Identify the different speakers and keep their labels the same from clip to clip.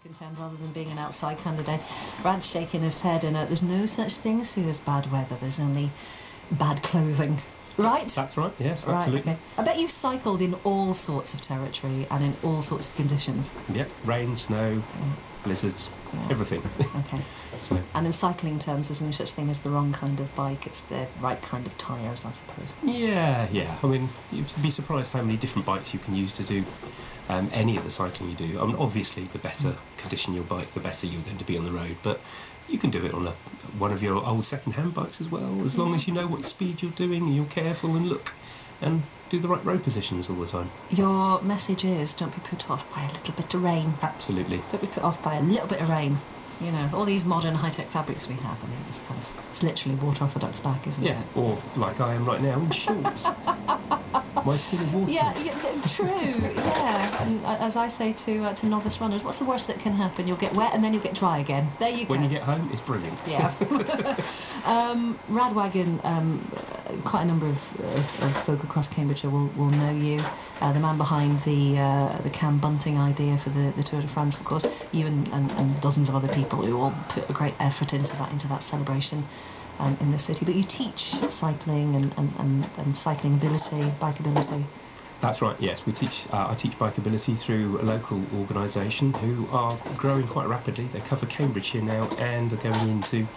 Speaker 1: contend, rather than being an outside candidate. Rad's shaking his head, and there's no such thing, Sue, as bad weather. There's only bad clothing. Right?
Speaker 2: That's right, yes,
Speaker 1: right,
Speaker 2: absolutely.
Speaker 1: Okay. I bet you've cycled in all sorts of territory and in all sorts of conditions.
Speaker 2: Yep, rain, snow, blizzards, everything.
Speaker 1: Okay.
Speaker 2: So.
Speaker 1: And in cycling terms, there's no such thing as the wrong kind of bike, it's the right kind of tyres, I suppose.
Speaker 2: Yeah. I mean, you'd be surprised how many different bikes you can use to do any of the cycling you do. I mean, obviously, the better condition your bike, the better you're going to be on the road, but you can do it on one of your old second-hand bikes as well, as long as you know what speed you're doing and you're careful and look and do the right road positions all the time. Your
Speaker 1: message is, don't be put off by a little bit of rain.
Speaker 2: Absolutely.
Speaker 1: Don't be put off by a little bit of rain. You know, all these modern high-tech fabrics we have, I mean, it's literally water off a duck's back, isn't it?
Speaker 2: Yeah, or like I am right now, in shorts. My skin is waterproof.
Speaker 1: Yeah, true, yeah. And as I say to novice runners, what's the worst that can happen? You'll get wet and then you'll get dry again. There you go.
Speaker 2: When you get home, it's brilliant.
Speaker 1: Yeah. Radwagon, quite a number of folk across Cambridgeshire will know you. The man behind the bunting idea for the Tour de France, of course. You and dozens of other people who all put a great effort into that celebration in the city. But you teach cycling and cycling ability, bike ability.
Speaker 2: That's right, yes. I teach bikeability through a local organisation who are growing quite rapidly. They cover Cambridgeshire now and are going into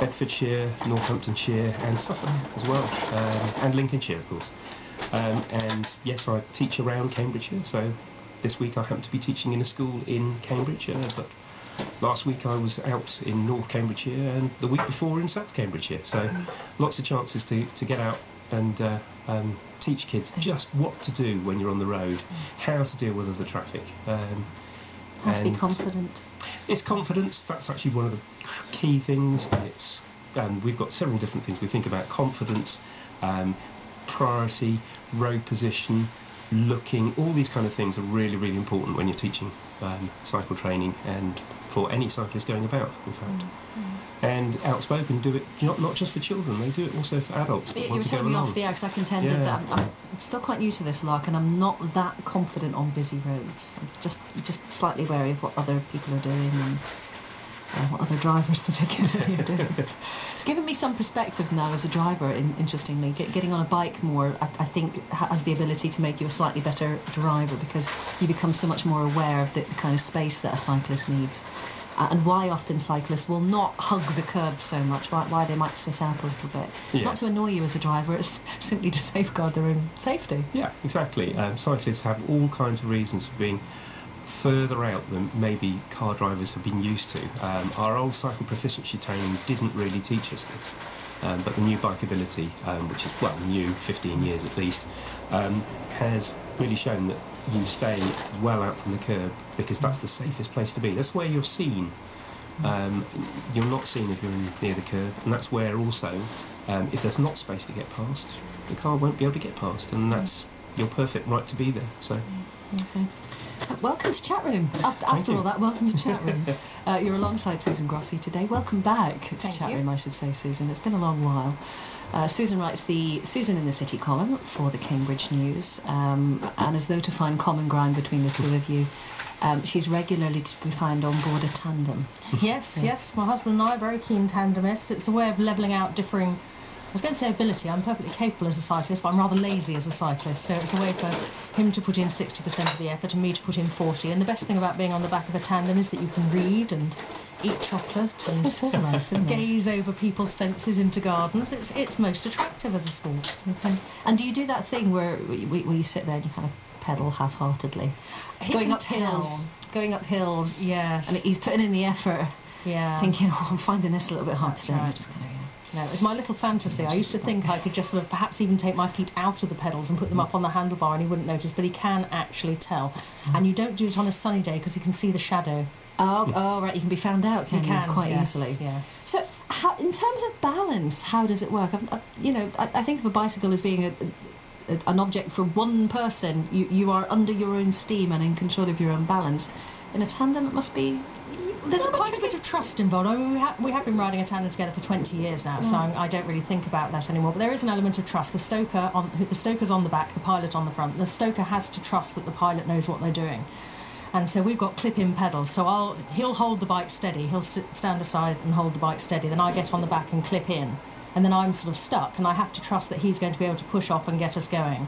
Speaker 2: Bedfordshire, Northamptonshire and Suffolk as well, and Lincolnshire, of course. And yes, I teach around Cambridgeshire, so this week I happen to be teaching in a school in Cambridgeshire, but last week I was out in North Cambridgeshire and the week before in South Cambridgeshire, so lots of chances to get out and teach kids just what to do when you're on the road, how to deal with other traffic.
Speaker 1: How to be confident.
Speaker 2: It's confidence, that's actually one of the key things, and we've got several different things we think about: confidence, priority, road position, looking, all these kind of things are really, really important when you're teaching cycle training, and for any cyclist going about, in fact. And outspoken do it not just for children, they do it also for adults that want to go along. You were telling me off the air, because I contended that I'm still quite new to this, Lark, and I'm not that confident on busy roads. I'm just slightly wary of what other people are doing and what other drivers particularly are doing. It's given me some perspective now as a driver, interestingly. Getting on a bike more, I think, has the ability to make you a slightly better driver, because you become so much more aware of the kind of space that a cyclist needs. And why often cyclists will not hug the curb so much, why they might sit out a little bit. It's not to annoy you as a driver, it's simply to safeguard their own safety. Yeah, exactly. Cyclists have all kinds of reasons for being further out than maybe car drivers have been used to. Our old cycle proficiency training didn't really teach us this, but the new bikeability, which is, well, new, 15 years at least, has really shown that you stay well out from the curb, because that's the safest place to be. That's where you're seen. You're not seen if you're near the curb, and that's where also, if there's not space to get past, the car won't be able to get past, and that's your perfect right to be there. So. Okay. Welcome to Chat Room. After all that, welcome to Chat Room. You're alongside Susan Grossi today. Welcome back to Chat Room, I should say, Susan. It's been a long while. Susan writes the Susan in the City column for the Cambridge News, and as though to find common ground between the two of you, she's regularly to be found on board a tandem.
Speaker 3: Yes, my husband and I are very keen tandemists. It's a way of levelling out differing, I was going to say ability. I'm perfectly capable as a cyclist, but I'm rather lazy as a cyclist, so it's a way for him to put in 60% of the effort and me to put in 40%. And the best thing about being on the back of a tandem is that you can read and eat chocolate and gaze over people's fences into gardens. It's most attractive as a sport.
Speaker 1: Okay. And do you do that thing where you sit there and you kind of pedal half-heartedly? Going up hills.
Speaker 3: Yes.
Speaker 1: And he's putting in the effort. Yeah. Thinking, I'm finding this a little bit hard today.
Speaker 3: Right.
Speaker 1: Just kind of,
Speaker 3: No, it's my little fantasy. I used to think I could just sort of perhaps even take my feet out of the pedals and put them up on the handlebar and he wouldn't notice, but he can actually tell. And you don't do it on a sunny day because you can see the shadow.
Speaker 1: Oh, right, you can be found out, can you? Quite easily.
Speaker 3: Yes.
Speaker 1: So, in terms of balance, how does it work? I think of a bicycle as being an object for one person. You are under your own steam and in control of your own balance. In a tandem, it must be...
Speaker 3: There's quite a bit of trust involved. I mean, we have been riding a tandem together for 20 years now, so I don't really think about that anymore. But there is an element of trust. The stoker's on the back, the pilot on the front. The stoker has to trust that the pilot knows what they're doing. And so we've got clip-in pedals. So he'll hold the bike steady. He'll stand aside and hold the bike steady. Then I get on the back and clip in. And then I'm sort of stuck, and I have to trust that he's going to be able to push off and get us going.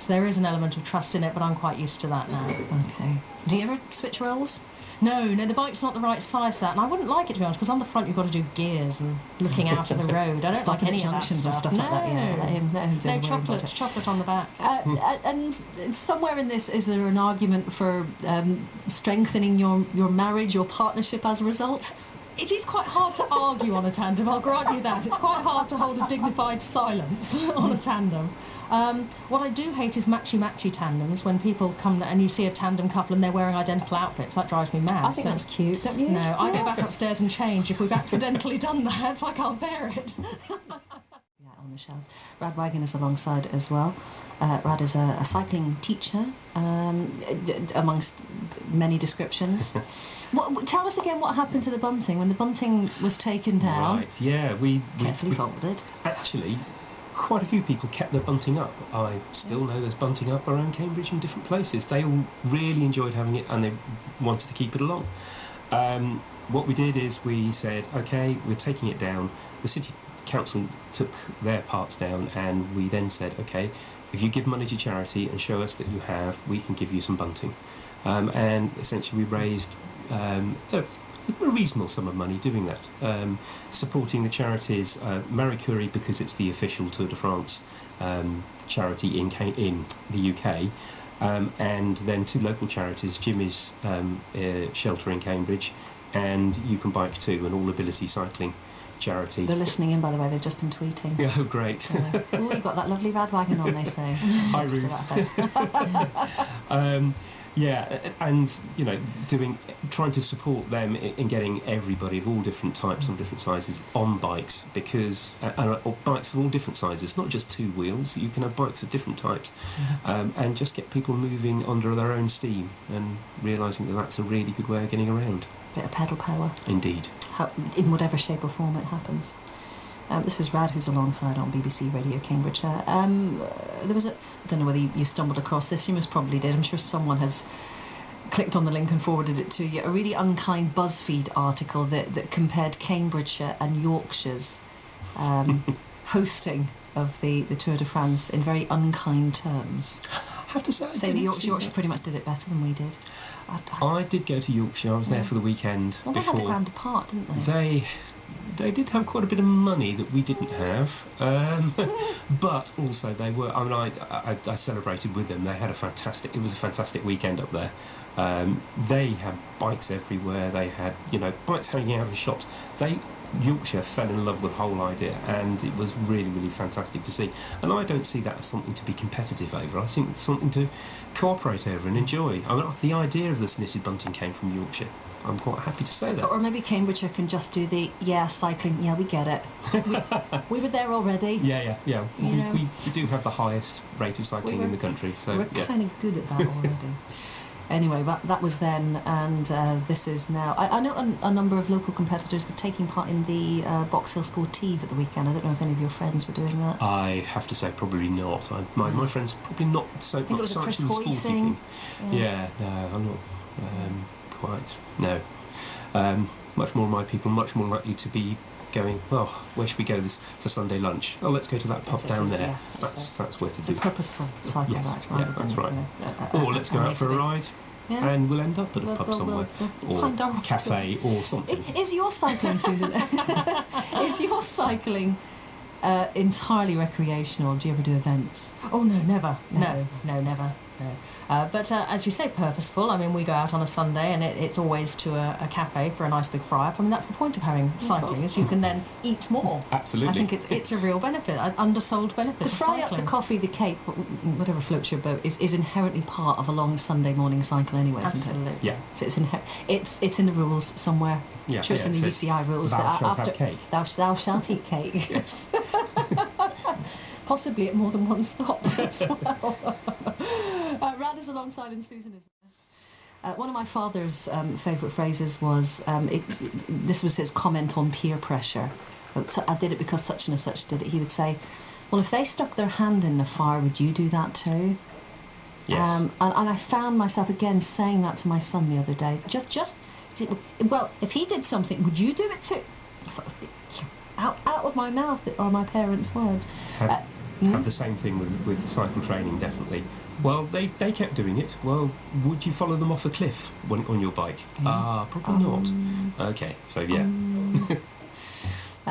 Speaker 3: So there is an element of trust in it, but I'm quite used to that now.
Speaker 1: Okay. Do you ever switch roles?
Speaker 3: No, the bike's not the right size for that, and I wouldn't like it, to be honest, because on the front you've got to do gears and looking out at the road. I don't like any of that
Speaker 1: junctions
Speaker 3: stuff.
Speaker 1: and stuff like that. Yeah, let him do
Speaker 3: No,
Speaker 1: it.
Speaker 3: chocolate on the back.
Speaker 1: And somewhere in this, is there an argument for strengthening your marriage, your partnership as a result?
Speaker 3: It is quite hard to argue on a tandem, I'll grant you that. It's quite hard to hold a dignified silence on a tandem. What I do hate is matchy-matchy tandems, when people come and you see a tandem couple and they're wearing identical outfits. That drives me mad.
Speaker 1: I think that's cute, don't you?
Speaker 3: No, I go back upstairs and change if we've accidentally done that. I can't bear it.
Speaker 1: On the shelves. Rad Wagon is alongside as well. Rad is a cycling teacher, amongst many descriptions. Tell us again what happened to the bunting when the bunting was taken down.
Speaker 2: Right, yeah, we
Speaker 1: carefully folded.
Speaker 2: Actually, quite a few people kept their bunting up. I still know there's bunting up around Cambridge in different places. They all really enjoyed having it, and they wanted to keep it along. What we did is we said, okay, we're taking it down. The city council took their parts down, and we then said, okay, if you give money to charity and show us that you have, we can give you some bunting. And essentially we raised a reasonable sum of money doing that, supporting the charities, Marie Curie, because it's the official Tour de France charity in the UK, and then 2 local charities, Jimmy's shelter in Cambridge, and You Can Bike Too, an all-ability cycling charity.
Speaker 1: They're listening in, by the way. They've just been tweeting.
Speaker 2: Oh, great.
Speaker 1: Oh, you've got that lovely Rad Wagon on, they say.
Speaker 2: Hi, Ruth. Yeah, and trying to support them in getting everybody of all different types and different sizes on bikes, because or bikes of all different sizes, not just 2 wheels. You can have bikes of different types, and just get people moving under their own steam and realising that that's a really good way of getting around.
Speaker 1: Bit of pedal power.
Speaker 2: Indeed.
Speaker 1: In whatever shape or form it happens. This is Rad, who's alongside on BBC Radio Cambridgeshire. There was I don't know whether you stumbled across this, you most probably did. I'm sure someone has clicked on the link and forwarded it to you. A really unkind BuzzFeed article that compared Cambridgeshire and Yorkshire's hosting of the Tour de France in very unkind terms.
Speaker 2: I have to say,
Speaker 1: Yorkshire pretty much did it better than we did.
Speaker 2: I did go to Yorkshire. I was there for the weekend.
Speaker 1: Well,
Speaker 2: before.
Speaker 1: They had the grand depart, didn't they?
Speaker 2: They did have quite a bit of money that we didn't have, but also they were. I mean, I celebrated with them. It was a fantastic weekend up there. They had bikes everywhere. They had bikes hanging out of shops. Yorkshire fell in love with the whole idea, and it was really, really fantastic to see. And I don't see that as something to be competitive over. I think it's something to cooperate over and enjoy. I mean, the idea of the knitted bunting came from Yorkshire. I'm quite happy to say that.
Speaker 1: Or maybe Cambridgeshire can just do the cycling. Yeah, we get it. We were there already.
Speaker 2: Yeah. We do have the highest rate of cycling in the country, so
Speaker 1: we're kind of good at that already. Anyway, that was then, and this is now. I know a number of local competitors were taking part in the Box Hill Sportive at the weekend. I don't know if any of your friends were doing that.
Speaker 2: I have to say probably not. My friends probably not so much.
Speaker 1: I think it was a Chris Hoy thing.
Speaker 2: Yeah, no, I'm not quite. No. Much more of my people, much more likely to be going, well, where should we go for Sunday lunch? Oh, let's go to that pub down there.
Speaker 1: Yeah,
Speaker 2: that's where to do.
Speaker 1: It's a purposeful cycle,
Speaker 2: yes,
Speaker 1: right?
Speaker 2: Yeah, that's right. Or let's go out for a ride, and we'll end up at a pub somewhere, or a cafe, or something.
Speaker 1: Is your cycling, Susan? Is your cycling entirely recreational? Do you ever do events?
Speaker 3: Oh no, never. No, never. No. But as you say, purposeful. I mean, we go out on a Sunday, and it's always to a cafe for a nice big fry-up. I mean, that's the point of having cycling, is you can then eat more.
Speaker 2: Absolutely.
Speaker 3: I think it's a real benefit, an undersold benefit
Speaker 1: The
Speaker 3: of
Speaker 1: fry-up,
Speaker 3: cycling.
Speaker 1: the coffee, the cake, whatever floats your boat, is inherently part of a long Sunday morning cycle anyway, isn't it?
Speaker 3: Absolutely.
Speaker 2: Yeah.
Speaker 1: So it's in the rules somewhere.
Speaker 2: Yeah,
Speaker 1: I'm sure it's in the UCI rules
Speaker 2: thou
Speaker 1: that
Speaker 2: shalt
Speaker 1: after
Speaker 2: have cake.
Speaker 1: Thou shalt eat cake.
Speaker 2: Yes.
Speaker 1: Possibly at more than one stop as well. Rad is alongside, and Susan is there. One of my father's favourite phrases was, this was his comment on peer pressure. I did it because such and such did it. He would say, well, if they stuck their hand in the fire, would you do that too?
Speaker 2: Yes.
Speaker 1: And I found myself again saying that to my son the other day. Well, if he did something, would you do it too? Out of my mouth are my parents' words.
Speaker 2: Have the same thing with cycle training, definitely. Well, they kept doing it. Well, would you follow them off a cliff on your bike? Probably not. Okay, so yeah.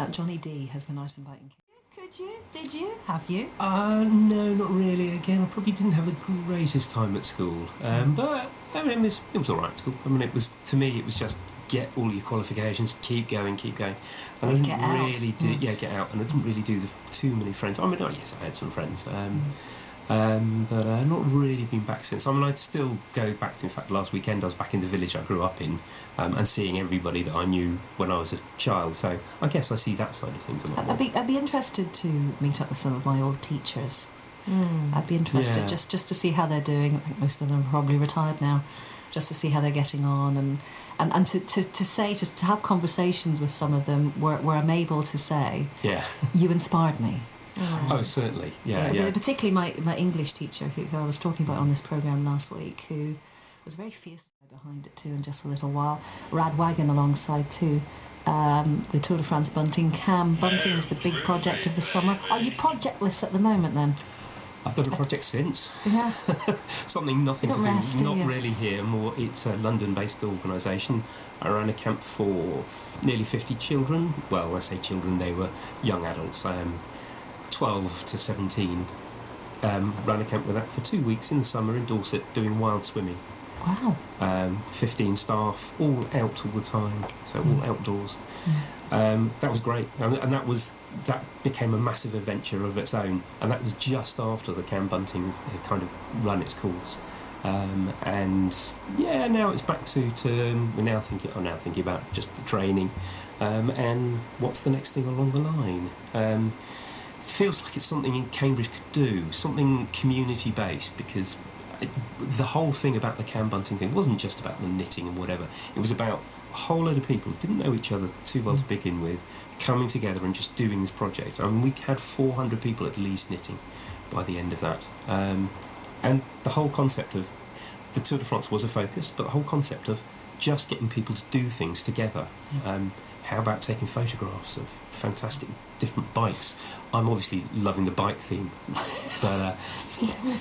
Speaker 1: Johnny D has been out and biking. Could you? Did you? Have you?
Speaker 2: No, not really. Again, I probably didn't have the greatest time at school. But I mean, it was all right at school. I mean, to me, it was just get all your qualifications, keep going. And I didn't really do, get out. And I didn't really do too many friends. I mean, yes, I had some friends. But I've not really been back since. I mean, I'd still go back to, in fact, last weekend I was back in the village I grew up in, and seeing everybody that I knew when I was a child, so I guess I see that side of things a lot more.
Speaker 1: I'd be interested to meet up with some of my old teachers. I'd be interested just to see how they're doing. I think most of them are probably retired now, just to see how they're getting on, and to have conversations with some of them where I'm able to say, you inspired me.
Speaker 2: Oh, certainly, yeah.
Speaker 1: Particularly my English teacher, who I was talking about on this programme last week, who was very fierce behind it too in just a little while. Rad Wagon alongside too. The Tour de France bunting. Bunting is the big project of the summer. Are you projectless at the moment then?
Speaker 2: I've done a project since.
Speaker 1: Yeah.
Speaker 2: Something nothing to do,
Speaker 1: rest,
Speaker 2: not really here, more it's a London-based organisation. I ran a camp for nearly 50 children. Well, I say children, they were young adults. 12 to 17, ran a camp with that for 2 weeks in the summer in Dorset doing wild swimming.
Speaker 1: Wow.
Speaker 2: 15 staff, all out all the time, so all outdoors. That was great, and that became a massive adventure of its own, and that was just after the Cam bunting had kind of run its course. And now it's back to we're now thinking about just the training, and what's the next thing along the line. Feels like it's something in Cambridge could do, something community-based, because the whole thing about the Cam bunting thing wasn't just about the knitting and whatever. It was about a whole load of people who didn't know each other too well to begin with, coming together and just doing this project. I mean, we had 400 people at least knitting by the end of that. And the whole concept of the Tour de France was a focus, but the whole concept of just getting people to do things together. How about taking photographs of fantastic different bikes? I'm obviously loving the bike theme, but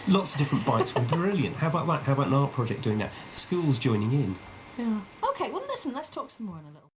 Speaker 2: lots of different bikes were brilliant. How about that? How about an art project doing that? Schools joining in.
Speaker 1: Yeah. Okay, well listen, let's talk some more in a little